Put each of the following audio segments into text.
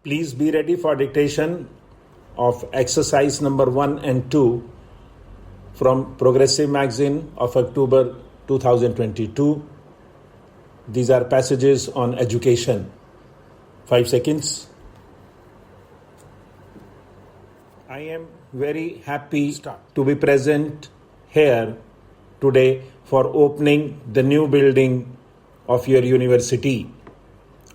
Please be ready for dictation of exercise number 1 and 2 from Progressive Magazine of October 2022. These are passages on education. 5 seconds. I am very happy to be present here today for opening the new building of your university.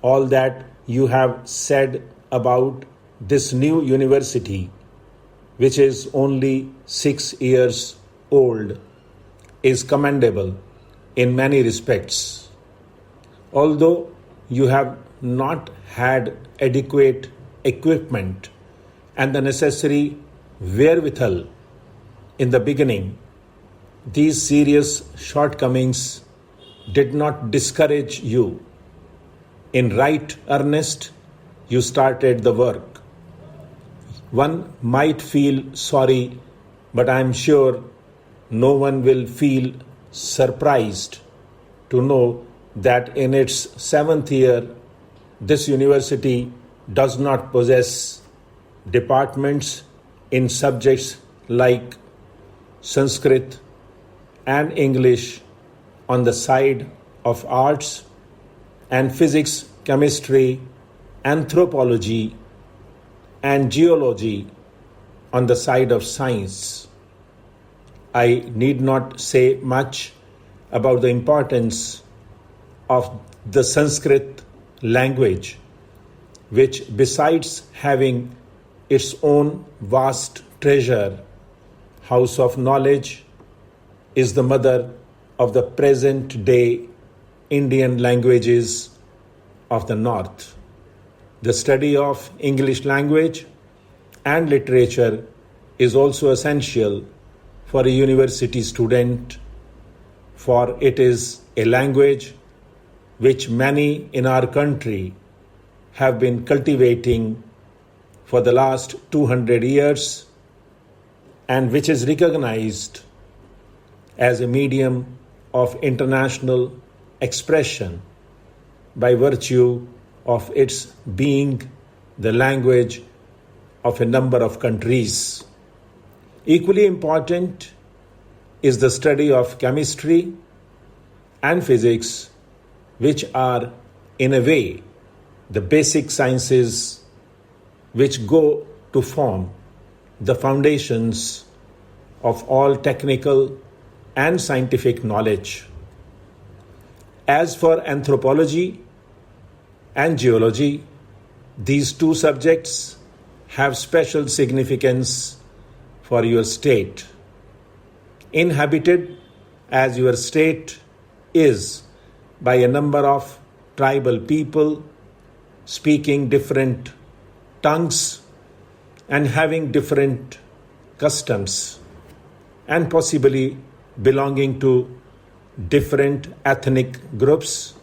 All that you have said about this new university, which is only 6 years old, is commendable in many respects. Although you have not had adequate equipment and the necessary wherewithal in the beginning, these serious shortcomings did not discourage you. In right earnest, you started the work. One might feel sorry, but I am sure no one will feel surprised to know that in its 7th year, this university does not possess departments in subjects like Sanskrit and English on the side of arts, and physics, chemistry, anthropology, and geology on the side of science. I need not say much about the importance of the Sanskrit language, which besides having its own vast treasure, house of knowledge, is the mother of the present day Indian languages of the North. The study of English language and literature is also essential for a university student, for it is a language which many in our country have been cultivating for the last 200 years and which is recognized as a medium of international expression by virtue of its being the language of a number of countries. Equally important is the study of chemistry and physics, which are, in a way, the basic sciences which go to form the foundations of all technical and scientific knowledge. As for anthropology and geology, these two subjects have special significance for your state. Inhabited as your state is by a number of tribal people speaking different tongues and having different customs and possibly belonging to different ethnic groups,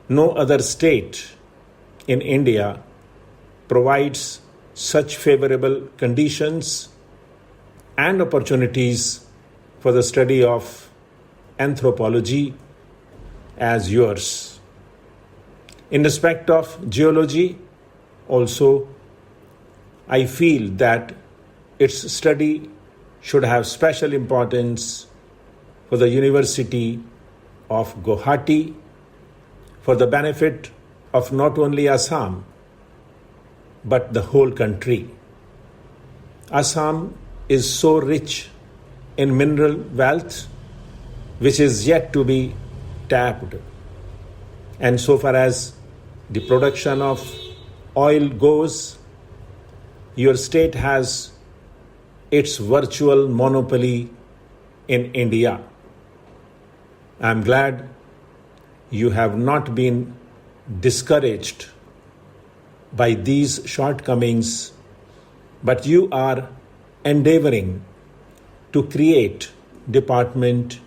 no other state in India provides such favorable conditions and opportunities for the study of anthropology as yours. In respect of geology, also, I feel that its study should have special importance for the University of Guwahati, for the benefit of not only Assam, but the whole country. Assam is so rich in mineral wealth, which is yet to be tapped. And so far as the production of oil goes, your state has its virtual monopoly in India. I am glad you have not been discouraged by these shortcomings, but you are endeavoring to create department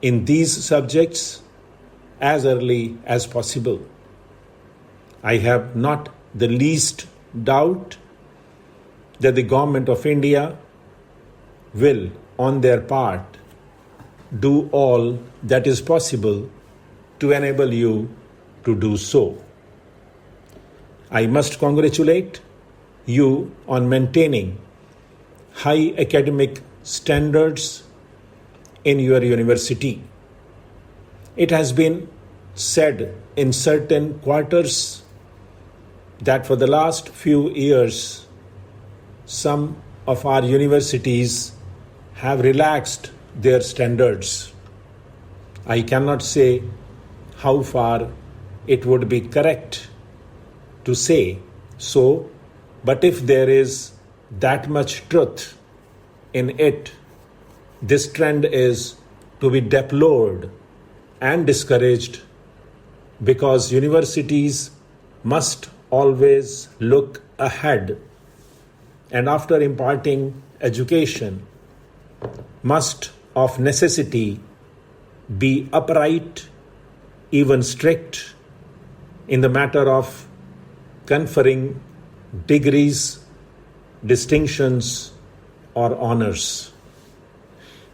in these subjects as early as possible. I have not the least doubt that the Government of India will, on their part, do all that is possible to enable you to do so. I must congratulate you on maintaining high academic standards in your university. It has been said in certain quarters that for the last few years, some of our universities have relaxed their standards. I cannot say how far it would be correct to say so, but if there is that much truth in it, this trend is to be deplored and discouraged, because universities must always look ahead, and after imparting education must of necessity be upright, even strict, in the matter of conferring degrees, distinctions, or honors.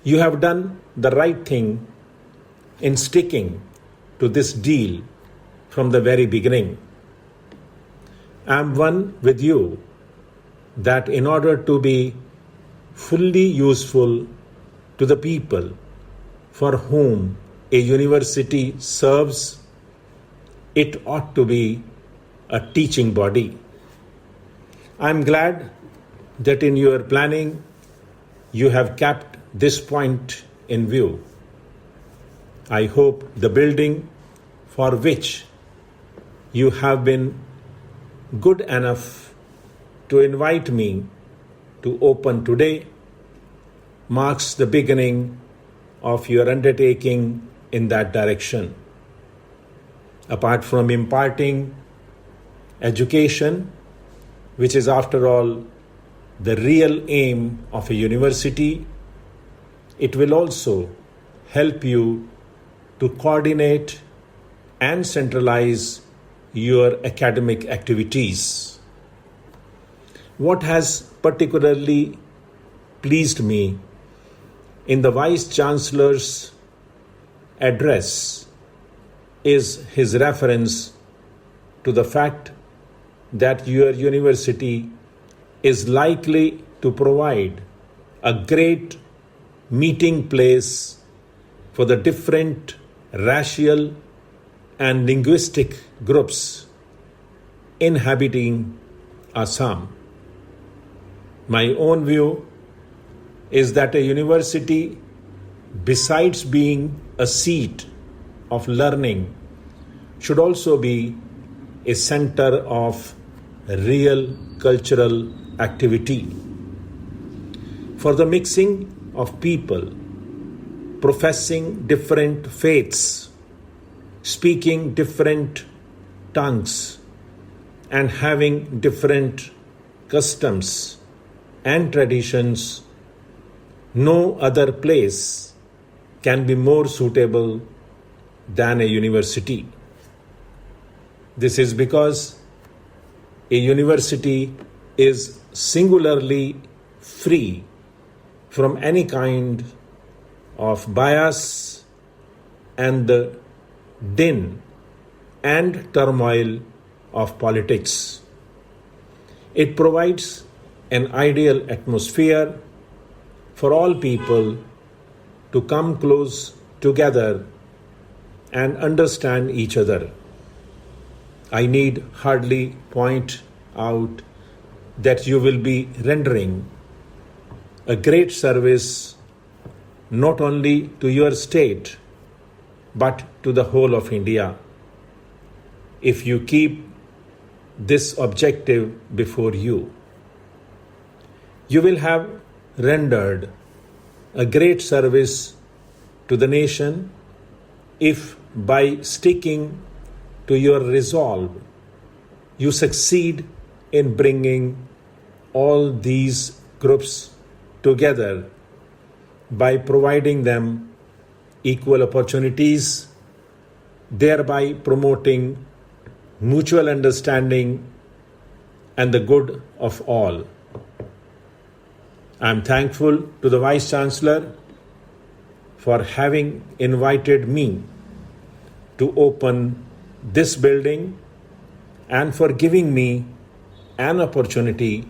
You have done the right thing in sticking to this deal from the very beginning. I am one with you that in order to be fully useful to the people for whom a university serves, it ought to be a teaching body. I am glad that in your planning you have kept this point in view. I hope the building for which you have been good enough to invite me to open today marks the beginning of your undertaking in that direction. Apart from imparting education, which is after all the real aim of a university, it will also help you to coordinate and centralize your academic activities. What has particularly pleased me in the Vice Chancellor's address is his reference to the fact that your university is likely to provide a great meeting place for the different racial and linguistic groups inhabiting Assam. My own view is that a university, besides being a seat of learning, should also be a center of real cultural activity. For the mixing of people professing different faiths, speaking different tongues, and having different customs and traditions, no other place can be more suitable than a university. This is because a university is singularly free from any kind of bias and the din and turmoil of politics. It provides an ideal atmosphere for all people to come close together and understand each other. I need hardly point out that you will be rendering a great service not only to your state but to the whole of India if you keep this objective before you. You will have rendered a great service to the nation if by sticking to your resolve you succeed in bringing all these groups together by providing them equal opportunities, thereby promoting mutual understanding and the good of all. I am thankful to the Vice Chancellor for having invited me to open this building and for giving me an opportunity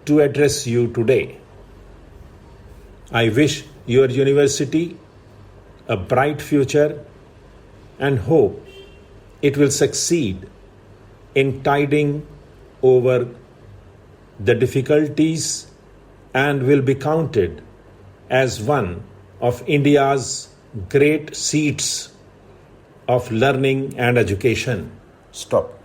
to address you today. I wish your university a bright future and hope it will succeed in tiding over the difficulties and will be counted as one of India's great seats of learning and education. Stop.